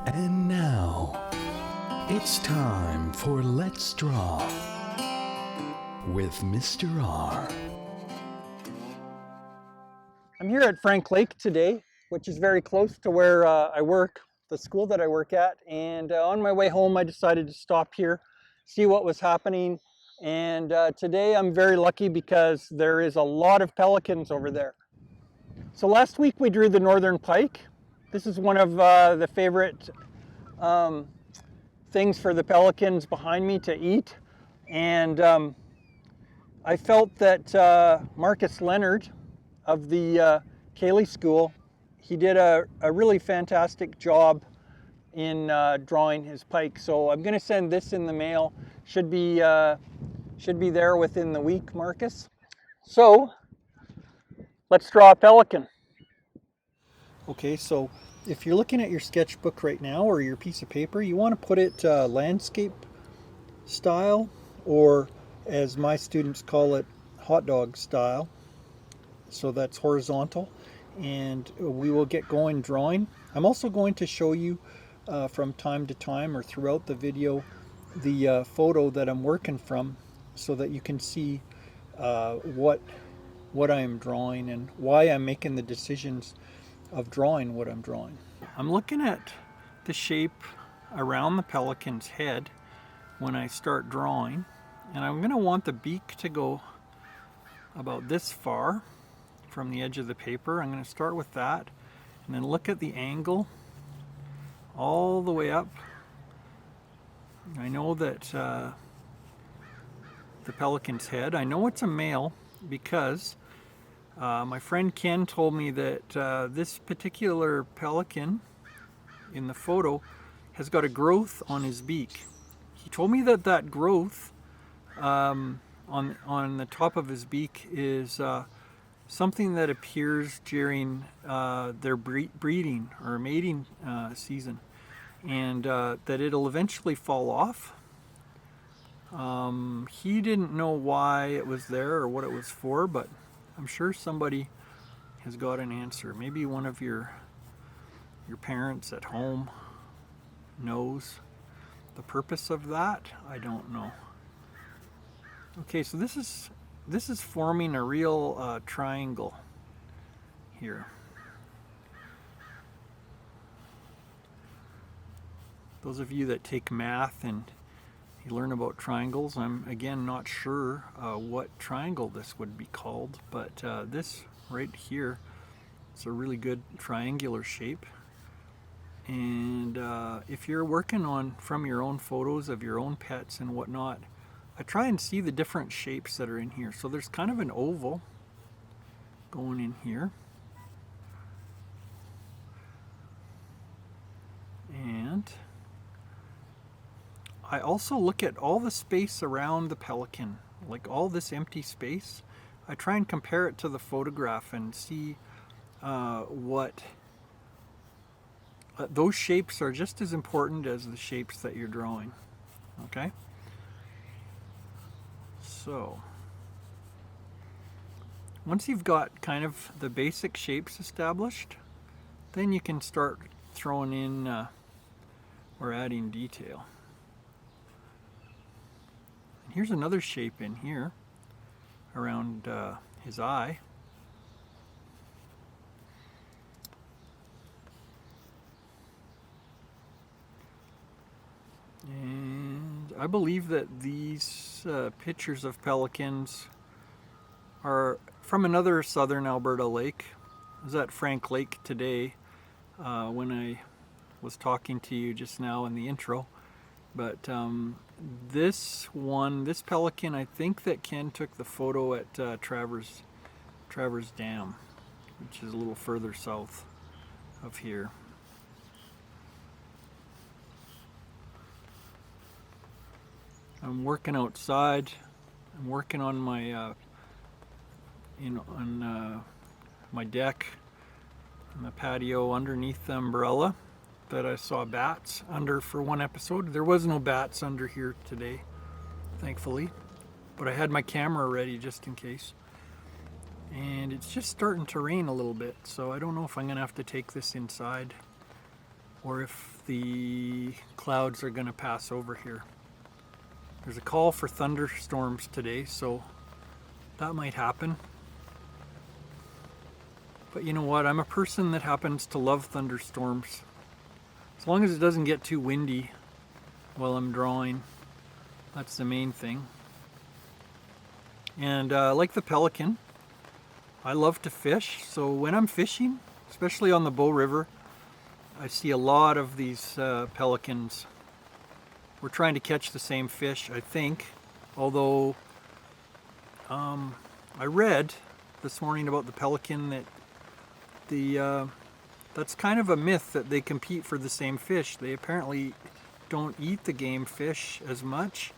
And now, it's time for Let's Draw with Mr. R. I'm here at Frank Lake today, which is very close to where I work, the school that I work at. And on my way home, I decided to stop here, see what was happening. And today I'm very lucky because there is a lot of pelicans over there. So last week we drew the northern pike. This is one of the favorite things for the pelicans behind me to eat. And I felt that Marcus Leonard of the Cayley School, he did a really fantastic job in drawing his pike. So I'm going to send this in the mail. Should be there within the week, Marcus. So let's draw a pelican. Okay, so if you're looking at your sketchbook right now or your piece of paper, you want to put it landscape style, or as my students call it, hot dog style. So that's horizontal, and we will get going drawing. I'm also going to show you from time to time or throughout the video the photo that I'm working from, so that you can see what I am drawing and why I'm making the decisions of drawing what I'm drawing. I'm looking at the shape around the pelican's head when I start drawing, and I'm going to want the beak to go about this far from the edge of the paper. I'm going to start with that and then look at the angle all the way up. I know that the pelican's head, I know it's a male because my friend Ken told me that this particular pelican in the photo has got a growth on his beak. He told me that growth on the top of his beak is something that appears during their breeding or mating season, and that it'll eventually fall off. He didn't know why it was there or what it was for, but I'm sure somebody has got an answer. Maybe one of your parents at home knows the purpose of that. I don't know. Okay, so this is forming a real triangle here. Those of you that take math and you learn about triangles, I'm again not sure what triangle this would be called, but this right here is a really good triangular shape. And if you're working on from your own photos of your own pets and whatnot, I try and see the different shapes that are in here. So there's kind of an oval going in here. And I also look at all the space around the pelican, like all this empty space. I try and compare it to the photograph and see what those shapes are just as important as the shapes that you're drawing. Okay? So once you've got kind of the basic shapes established, then you can start throwing in or adding detail. And here's another shape in here around his eye. And I believe that these pictures of pelicans are from another southern Alberta lake. I was at Frank Lake today when I was talking to you just now in the intro. But this pelican, I think that Ken took the photo at Travers Dam, which is a little further south of here. I'm working outside. I'm working on my my deck on the patio underneath the umbrella that I saw bats under for one episode. There was no bats under here today, thankfully, but I had my camera ready just in case. And it's just starting to rain a little bit, so I don't know if I'm gonna have to take this inside or if the clouds are going to pass over here. There's a call for thunderstorms today, so that might happen. But you know what? I'm a person that happens to love thunderstorms. As long as it doesn't get too windy while I'm drawing, that's the main thing. And like the Pelican, I love to fish. So when I'm fishing, especially on the Bow River, I see a lot of these pelicans. We're trying to catch the same fish, I think. Although I read this morning about the pelican that that's kind of a myth that they compete for the same fish. They apparently don't eat the game fish as much,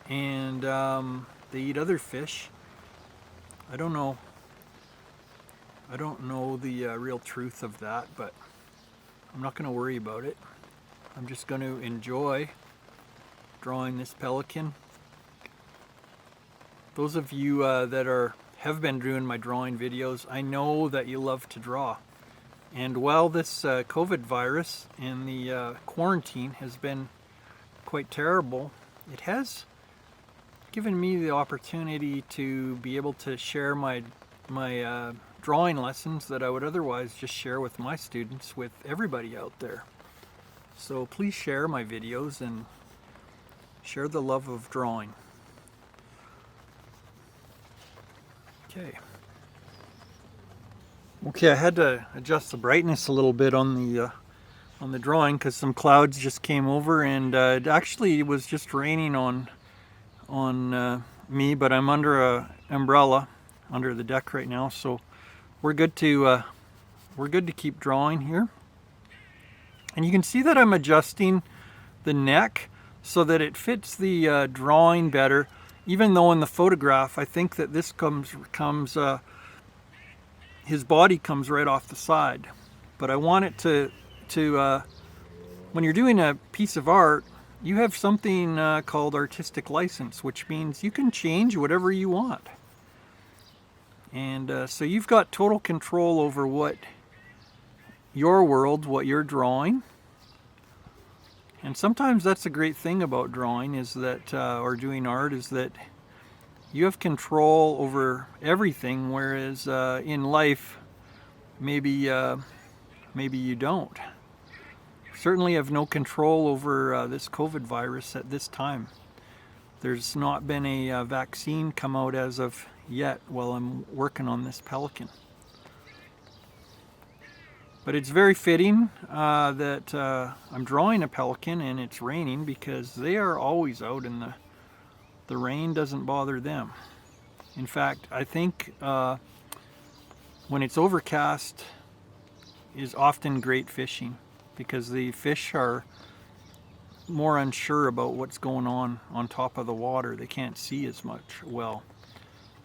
and they eat other fish. I don't know the real truth of that, but I'm not going to worry about it. I'm just going to enjoy drawing this pelican. Those of you that have been doing my drawing videos, I know that you love to draw. And while this COVID virus and the quarantine has been quite terrible, it has given me the opportunity to be able to share my drawing lessons that I would otherwise just share with my students, with everybody out there. So please share my videos and share the love of drawing. Okay, I had to adjust the brightness a little bit on the drawing because some clouds just came over, and it actually was just raining on me, but I'm under a umbrella under the deck right now, so we're good to keep drawing here. And you can see that I'm adjusting the neck so that it fits the drawing better, even though in the photograph I think that this his body comes right off the side. But I want it to when you're doing a piece of art, you have something called artistic license, which means you can change whatever you want. And so you've got total control over what your world, what you're drawing. And sometimes that's a great thing about drawing, is that, or doing art, is that you have control over everything, whereas in life, maybe you don't. Certainly have no control over this COVID virus at this time. There's not been a vaccine come out as of yet while I'm working on this pelican. But it's very fitting that I'm drawing a pelican and it's raining, because they are always out and the rain doesn't bother them. In fact, I think when it's overcast is often great fishing, because the fish are more unsure about what's going on top of the water. They can't see as much well.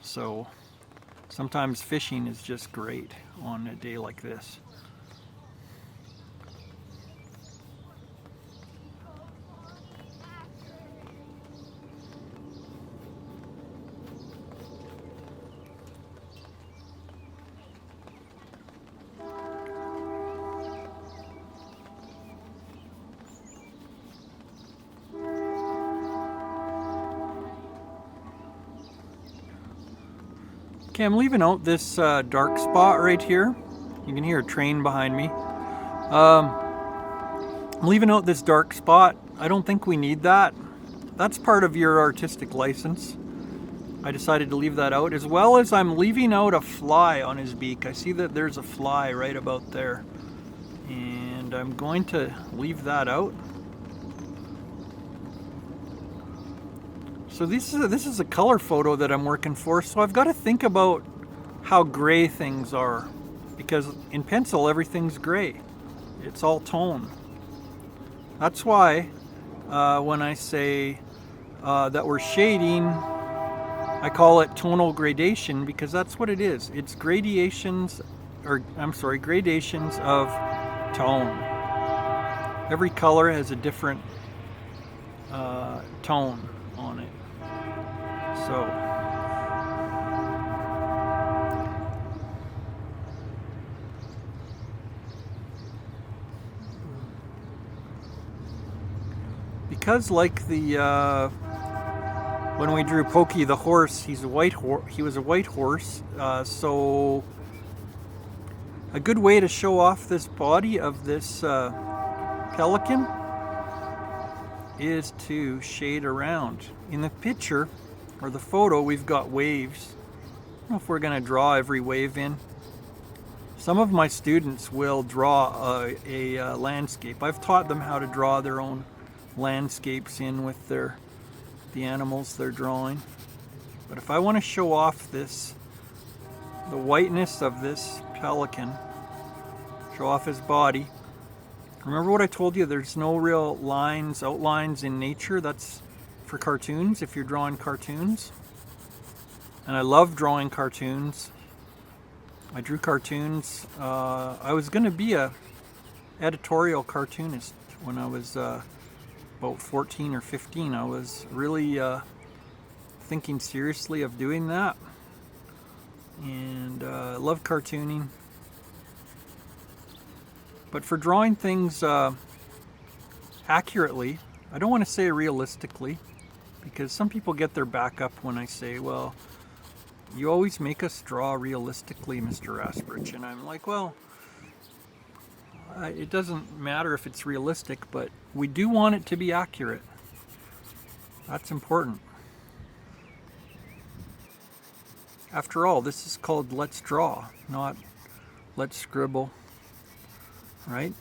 So sometimes fishing is just great on a day like this. Okay, I'm leaving out this dark spot right here. You can hear a train behind me. I'm leaving out this dark spot. I don't think we need that. That's part of your artistic license. I decided to leave that out, as well as I'm leaving out a fly on his beak. I see that there's a fly right about there, and I'm going to leave that out. So this is a color photo that I'm working for, so I've got to think about how gray things are, because in pencil everything's gray. It's all tone. That's why when I say that we're shading, I call it tonal gradation, because that's what it is. It's gradations of tone. Every color has a different tone on it. So because like the when we drew Pokey the horse, he was a white horse. So a good way to show off this body of this pelican is to shade around. In the picture or the photo, we've got waves. I don't know if we're going to draw every wave in. Some of my students will draw a landscape. I've taught them how to draw their own landscapes in with the animals they're drawing. But if I want to show off the whiteness of this pelican, show off his body. Remember what I told you, there's no real outlines in nature. That's for cartoons, if you're drawing cartoons. And I love drawing cartoons. I drew cartoons. I was going to be a editorial cartoonist when I was about 14 or 15. I was really thinking seriously of doing that. And I love cartooning. But for drawing things accurately, I don't want to say realistically, because some people get their back up when I say, well, you always make us draw realistically, Mr. Rasporich. And I'm like, well, it doesn't matter if it's realistic, but we do want it to be accurate. That's important. After all, this is called Let's Draw, not Let's Scribble, right?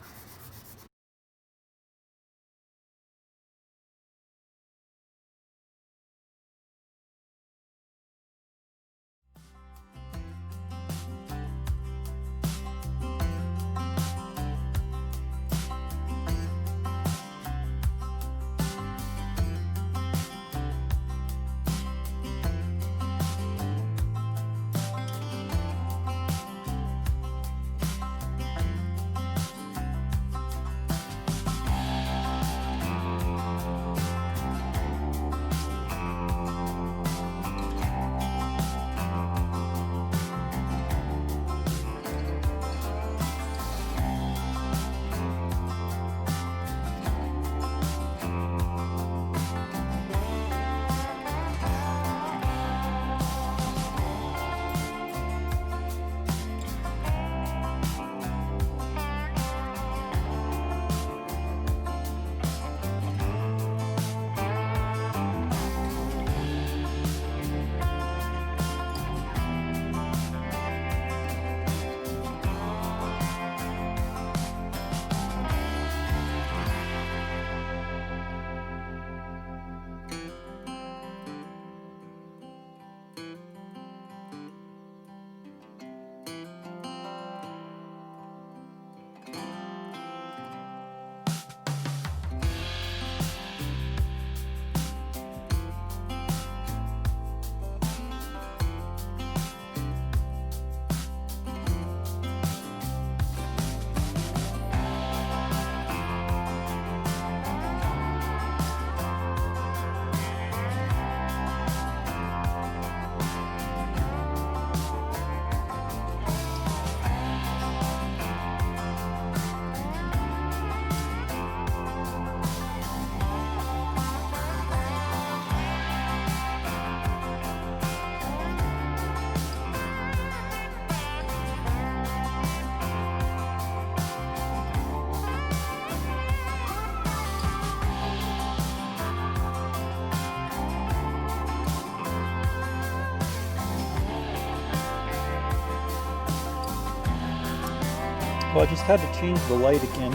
Well, I just had to change the light again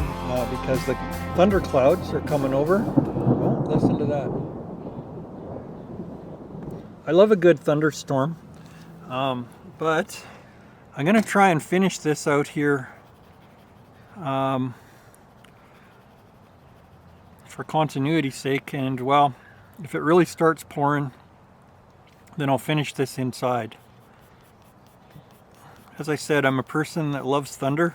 because the thunderclouds are coming over. Oh, listen to that. I love a good thunderstorm, but I'm going to try and finish this out here for continuity's sake. And, well, if it really starts pouring, then I'll finish this inside. As I said, I'm a person that loves thunder.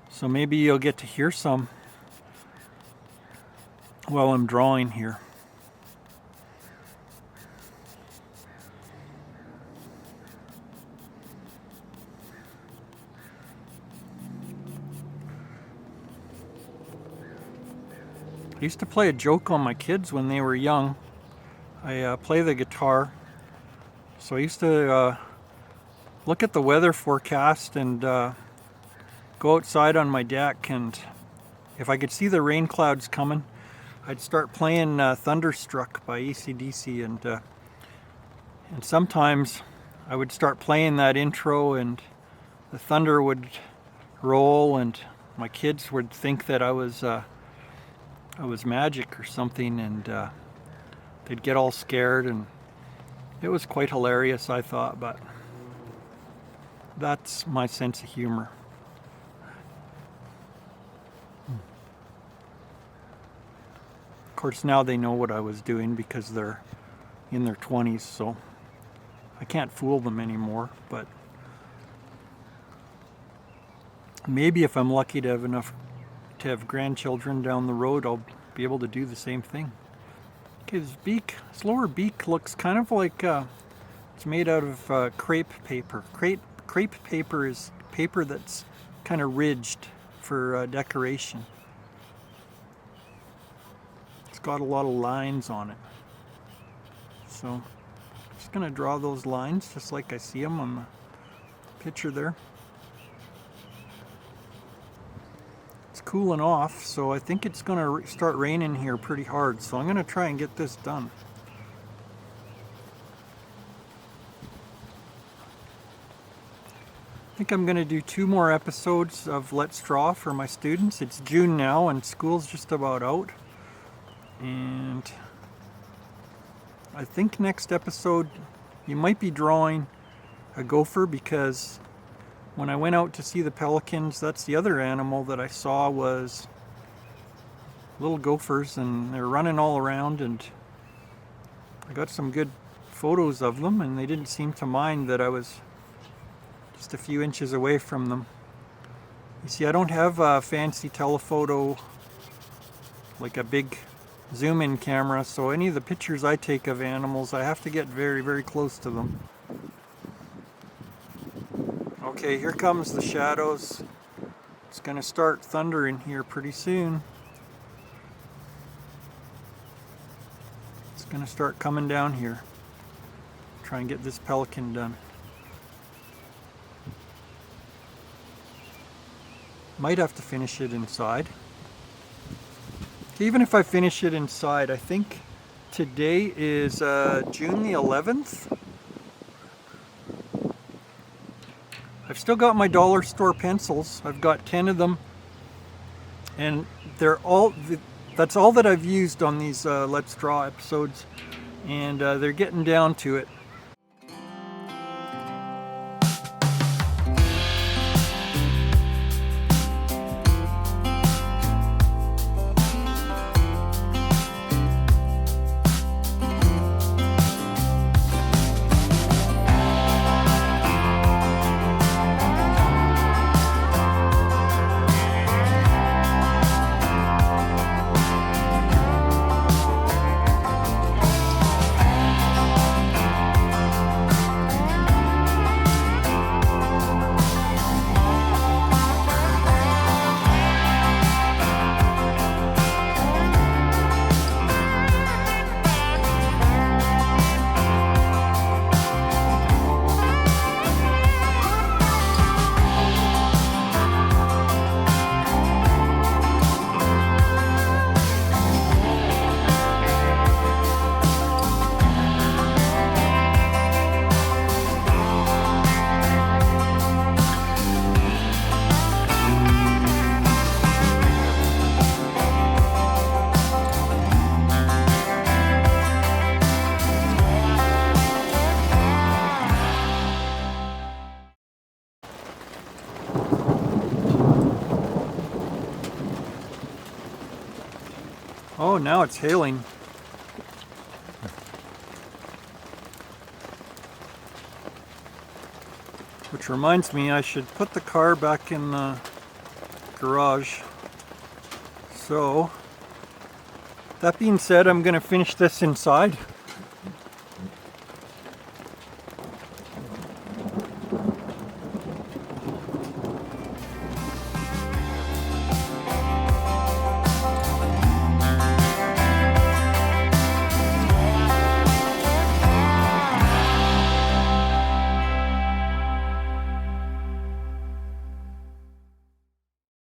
So maybe you'll get to hear some while I'm drawing here. I used to play a joke on my kids when they were young. I play the guitar, so I used to look at the weather forecast and go outside on my deck, and if I could see the rain clouds coming, I'd start playing Thunderstruck by AC/DC, and sometimes I would start playing that intro and the thunder would roll, and my kids would think that I was magic or something, and they'd get all scared, and it was quite hilarious, I thought, but that's my sense of humor. Of course, now they know what I was doing because they're in their 20s, so I can't fool them anymore, but maybe if I'm lucky to have enough to have grandchildren down the road, I'll be able to do the same thing. Okay, this lower beak looks kind of like it's made out of crepe paper. Crepe paper is paper that's kind of ridged for decoration. It's got a lot of lines on it. So I'm just going to draw those lines just like I see them on the picture there. It's cooling off, so I think it's going to start raining here pretty hard, so I'm going to try and get this done. I think I'm going to do 2 more episodes of Let's Draw for my students. It's June now and school's just about out, and I think next episode you might be drawing a gopher, because when I went out to see the pelicans, that's the other animal that I saw was little gophers, and they're running all around, and I got some good photos of them, and they didn't seem to mind that I was just a few inches away from them. You see, I don't have a fancy telephoto, like a big zoom-in camera, so any of the pictures I take of animals, I have to get very, very close to them. Okay, here comes the shadows. It's going to start thundering here pretty soon. It's going to start coming down here. Try and get this pelican done. Might have to finish it inside. Even if I finish it inside, I think today is June the 11th. I've still got my dollar store pencils. I've got 10 of them, and that's all that I've used on these Let's Draw episodes, and they're getting down to it. Oh, now it's hailing. Which reminds me, I should put the car back in the garage. So, that being said, I'm going to finish this inside.